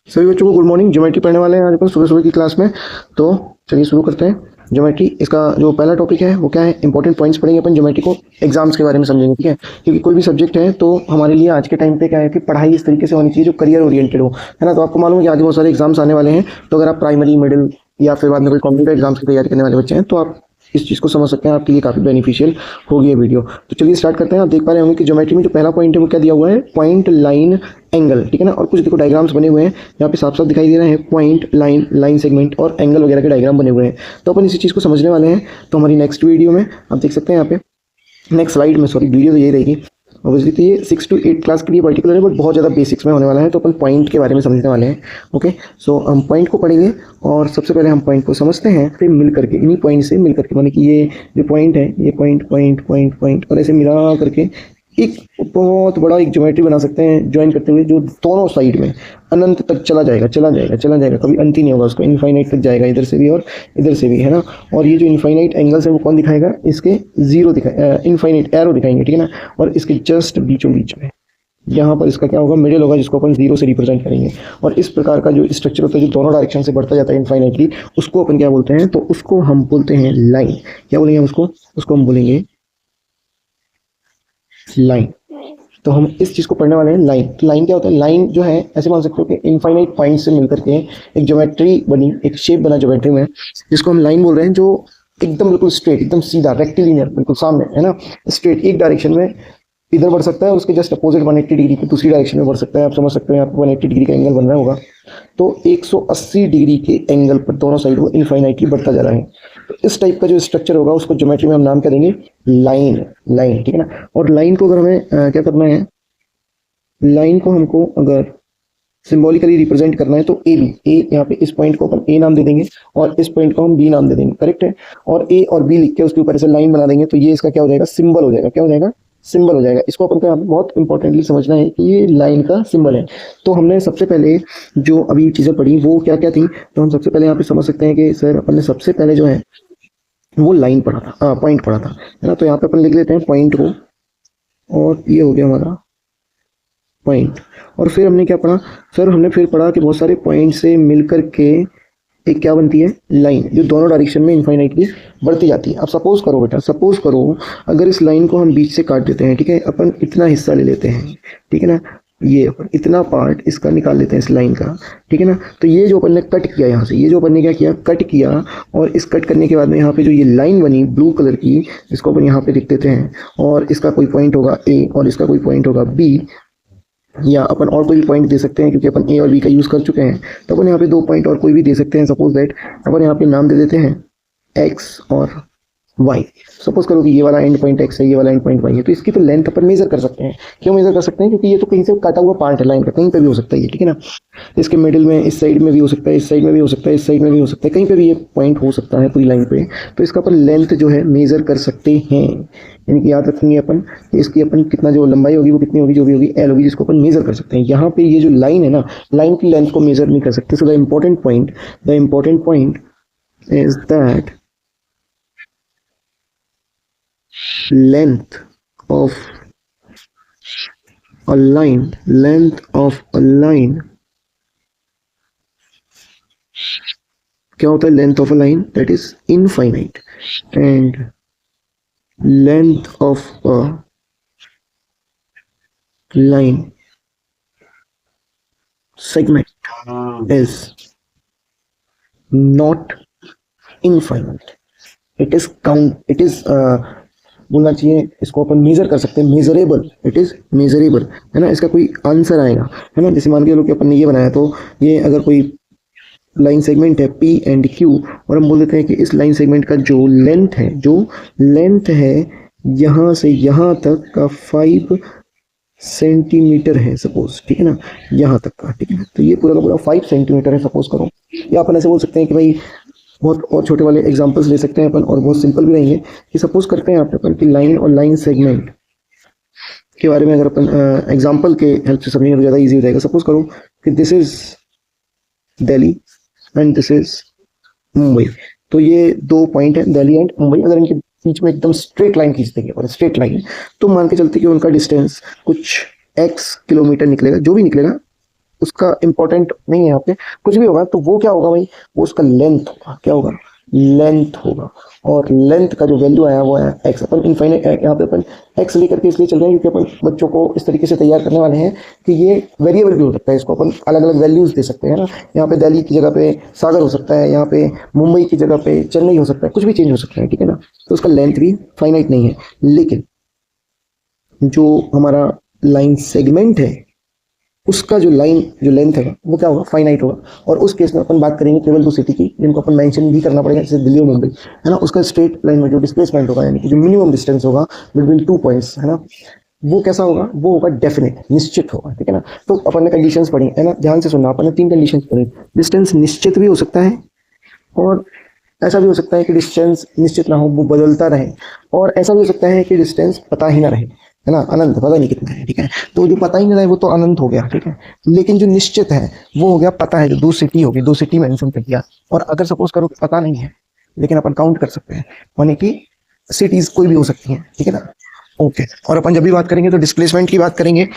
सभी बच्चों को गुड मॉर्निंग। ज्योमेट्री पढ़ने वाले हैं आज अपन सुबह सुबह की क्लास में। तो चलिए शुरू करते हैं। ज्योमेट्री इसका जो पहला टॉपिक है वो क्या है, इंपॉर्टेंट पॉइंट्स पढ़ेंगे अपन ज्योमेट्री को, एग्जाम्स के बारे में समझेंगे, ठीक है। क्योंकि कोई भी सब्जेक्ट है तो हमारे लिए आज के टाइम पे क्या है कि पढ़ाई इस तरीके से होनी चाहिए जो करियर ओरिएंटेड हो, है ना। तो आपको मालूम है कि आगे बहुत सारे एग्जाम्स आने वाले हैं, तो अगर आप प्राइमरी, मिडिल या फिर बाद में कोई कॉम्पिटेटिव एग्जाम्स की तैयारी करने वाले बच्चे हैं तो आप इस चीज़ को समझ सकते हैं, आपके लिए काफ़ी बेनिफिशियल होगी ये वीडियो। तो चलिए स्टार्ट करते हैं। आप देख पा रहे होंगे कि ज्योमेट्री में जो पहला पॉइंट है वो क्या दिया हुआ है, पॉइंट, लाइन, एंगल, ठीक है ना। और कुछ देखो डायग्राम्स बने हुए हैं यहाँ पे, साफ साफ दिखाई दे रहे हैं पॉइंट, लाइन, लाइन सेगमेंट और एंगल वगैरह के डायग्राम बने हुए हैं। तो अपन इसी चीज़ को समझने वाले हैं। तो हमारी नेक्स्ट वीडियो में आप देख सकते हैं यहाँ पे, नेक्स्ट स्लाइड में, सॉरी वीडियो तो यही रहेगी ऑब्वियसली। तो ये 6 to 8 क्लास के लिए पर्टिकुलर है, बट बहुत ज़्यादा बेसिक्स में होने वाला है। तो अपन पॉइंट के बारे में समझने वाले हैं। ओके, सो हम पॉइंट को पढ़ेंगे और सबसे पहले हम पॉइंट को समझते हैं, फिर मिल करके इन्हीं पॉइंट से मिल करके, माने कि ये जो पॉइंट है ये पॉइंट पॉइंट पॉइंट पॉइंट और ऐसे मिला करके एक बहुत बड़ा एक ज्योमेट्री बना सकते हैं ज्वाइन करते हुए, जो दोनों साइड में अनंत तक चला जाएगा, चला जाएगा, चला जाएगा, कभी अंत ही नहीं होगा उसको, इनफाइनाइट तक जाएगा, इधर से भी और इधर से भी, है ना। और ये जो इनफाइनाइट एंगल्स है वो कौन दिखाएगा, इसके जीरो दिखाए, इनफाइनाइट एरो दिखाएंगे, ठीक है ना। और इसके जस्ट बीचों बीच में यहाँ पर इसका क्या होगा, मिडिल होगा, जिसको अपन जीरो से रिप्रेजेंट करेंगे। और इस प्रकार का जो स्ट्रक्चर होता है जो दोनों डायरेक्शन से बढ़ता जाता है इनफाइनाइटली, उसको अपन क्या बोलते हैं, तो उसको हम बोलते हैं लाइन। क्या बोलेंगे उसको हम बोलेंगे लाइन। तो हम इस चीज़ को पढ़ने वाले हैं, लाइन। तो लाइन क्या होता है, लाइन जो है ऐसे मान सकते हो कि इनफाइनाइट पॉइंट से मिलकर के एक ज्योमेट्री बनी, एक शेप बना ज्योमेट्री में, जिसको हम लाइन बोल रहे हैं, जो एकदम बिल्कुल स्ट्रेट, एकदम सीधा, रेक्टिलिनियर, बिल्कुल सामने, है ना, स्ट्रेट एक डायरेक्शन में इधर बढ़ सकता है और उसके जस्ट अपोजिट 180 डिग्री पे दूसरी डायरेक्शन में बढ़ सकता है। आप समझ सकते हैं, आपको 180 डिग्री का एंगल बन रहा होगा, तो 180 डिग्री के एंगल पर दोनों साइड वो इनफाइनाइटली बढ़ता जा रहा है। तो इस टाइप का जो स्ट्रक्चर होगा उसको ज्योमेट्री में हम नाम क्या देंगे, लाइन। लाइन, ठीक है ना। और लाइन को अगर हमें क्या करना है, लाइन को हमको अगर सिंबॉलिकली रिप्रेजेंट करना है तो ए बी, ए यहाँ पे इस पॉइंट को अपन ए नाम दे देंगे और इस पॉइंट को हम बी नाम दे देंगे, करेक्ट है। और ए और बी लिख के उसके ऊपर ऐसे लाइन बना देंगे, तो ये इसका क्या हो जाएगा, सिंबल हो जाएगा। क्या हो जाएगा, सिंबल हो जाएगा। इसको अपन को यहाँ पे बहुत इंपॉर्टेंटली समझना है कि ये लाइन का सिंबल है। तो हमने सबसे पहले जो अभी चीज़ें पढ़ी वो क्या क्या थी, तो हम सबसे पहले यहाँ पे समझ सकते हैं कि सर अपन ने सबसे पहले जो है वो लाइन पढ़ा था, पॉइंट पढ़ा था, है ना। तो यहाँ पे अपन लिख लेते हैं पॉइंट को, और ये हो गया हमारा पॉइंट। और फिर हमने क्या पढ़ा, सर हमने फिर पढ़ा कि बहुत सारे पॉइंट से मिलकर के एक क्या बनती है, लाइन, जो दोनों डायरेक्शन में इनफाइनाइटली बढ़ती जाती है। अब सपोज करो बेटा, सपोज करो अगर इस लाइन को हम बीच से काट देते हैं, ठीक है, अपन इतना हिस्सा ले लेते हैं, ठीक है ना, ये अपन इतना पार्ट इसका निकाल लेते हैं इस लाइन का, ठीक है ना। तो ये जो अपन ने कट किया यहाँ से, ये जो अपन ने क्या किया, कट किया, और इस कट करने के बाद में यहाँ पे जो ये लाइन बनी ब्लू कलर की, इसको अपन यहाँ पे लिख देते हैं। और इसका कोई पॉइंट होगा ए और इसका कोई पॉइंट होगा बी, या अपन और कोई भी पॉइंट दे सकते हैं, क्योंकि अपन ए और बी का यूज़ कर चुके हैं, तो अपन यहाँ पे 2 पॉइंट और कोई भी दे सकते हैं। सपोज दैट अपन यहाँ पे नाम दे देते हैं एक्स और वाई। सपोज करो कि ये वाला एंड पॉइंट एक्स है, ये वाला एंड पॉइंट वाई है, तो इसकी तो लेंथ अपन मेजर कर सकते हैं। क्यों मेजर कर सकते हैं, क्योंकि ये तो कहीं से काटा हुआ पार्ट है लाइन का, कहीं पे भी हो सकता है ये, ठीक है ना। इसके मिडिल में, इस साइड में भी हो सकता है, इस साइड में भी हो सकता है, इस साइड में भी हो सकता है, कहीं पे भी ये पॉइंट हो सकता है पूरी लाइन पे। तो इसका अपन लेंथ जो है मेजर कर सकते हैं, यानी कि याद रखेंगे अपन कि इसकी अपन कितना जो लंबाई होगी वो कितनी होगी, जो भी होगी एल होगी, जिसको अपन मेजर कर सकते हैं। यहाँ पे ये जो लाइन है ना, लाइन की लेंथ को मेजर नहीं कर सकते। So the important point is that length of length of a line, क्या होता है length of a line, that is infinite, and length of a line segment is not infinite, it is बोलना चाहिए, इसको अपन major कर सकते हैं, measurable, it is measurable, है ना। इसका कोई आंसर आएगा, है ना। जैसे मान के चलो कि अपन ने ये बनाया, तो ये अगर कोई लाइन सेगमेंट है पी एंड क्यू, और हम बोल देते हैं कि इस लाइन सेगमेंट का जो लेंथ है यहाँ से यहाँ तक का 5 सेंटीमीटर है सपोज, ठीक है ना, यहाँ तक का, ठीक है ना। तो ये पूरा का पूरा 5 सेंटीमीटर है सपोज करो। या अपन ऐसे बोल सकते हैं कि भाई बहुत और छोटे वाले एग्जांपल्स ले सकते हैं अपन, और बहुत सिंपल भी रहेंगे, कि सपोज करते हैं अपन कि लाइन और लाइन सेगमेंट के बारे में अगर अपन एग्जांपल के हेल्प से समझेंगे तो ज़्यादा इजी हो जाएगा। सपोज करो कि this is Delhi and this is Mumbai, तो ये 2 पॉइंट है दिल्ली एंड मुंबई। अगर इनके बीच में एकदम स्ट्रेट लाइन खींच देंगे, और स्ट्रेट लाइन, तो मान के चलते कि उनका डिस्टेंस कुछ x किलोमीटर निकलेगा, जो भी निकलेगा उसका इंपॉर्टेंट नहीं है यहाँ पे, कुछ भी होगा तो वो क्या होगा भाई, वो उसका लेंथ होगा, क्या होगा, लेंथ होगा। और लेंथ का जो वैल्यू आया वो है एक्स। अपन इनफाइनाइट यहाँ पे अपन एक्स लेकर के इसलिए चल रहे हैं क्योंकि अपन बच्चों को इस तरीके से तैयार करने वाले हैं कि ये वेरिएबल भी हो सकता है, इसको अपन अलग अलग वैल्यूज दे सकते हैं ना। यहाँ पे दिल्ली की जगह पे सागर हो सकता है, यहाँ पे मुंबई की जगह पे चेन्नई हो सकता है, कुछ भी चेंज हो सकता है, ठीक है ना। तो उसका लेंथ भी फाइनाइट नहीं है। लेकिन जो हमारा लाइन सेगमेंट है उसका जो लाइन जो लेंथ है वो क्या होगा, फाइनाइट होगा। और उस केस में अपन बात करेंगे केवल दो सिटी की जिनको अपन मेंशन भी करना पड़ेगा, जैसे दिल्ली और मुंबई, है ना। उसका स्ट्रेट लाइन में जो डिस्प्लेसमेंट होगा, यानी कि जो मिनिमम डिस्टेंस होगा बिटवीन टू पॉइंट्स, है ना, वो कैसा होगा, वो होगा डेफिनेट, निश्चित होगा, ठीक है ना। तो अपन ने कंडीशंस पढ़ी है ना, ध्यान से सुनना, अपन ने 3 कंडीशंस पढ़ी। डिस्टेंस निश्चित भी हो सकता है, और ऐसा भी हो सकता है कि डिस्टेंस निश्चित ना हो, वो बदलता रहे, और ऐसा भी हो सकता है कि डिस्टेंस पता ही ना रहे, है ना, अनंत, पता नहीं कितना है, ठीक है। तो जो पता ही नहीं रहे वो तो अनंत हो गया, ठीक है। लेकिन जो निश्चित है वो हो गया पता है, जो 2 सिटी होगी, 2 सिटी मेंशन कर दिया। और अगर सपोज करो कि पता नहीं है लेकिन अपन काउंट कर सकते हैं, माने कि सिटीज कोई भी हो सकती हैं, ठीक है ना। ओके, और अपन जब भी बात करेंगे तो डिस्प्लेसमेंट की बात करेंगे।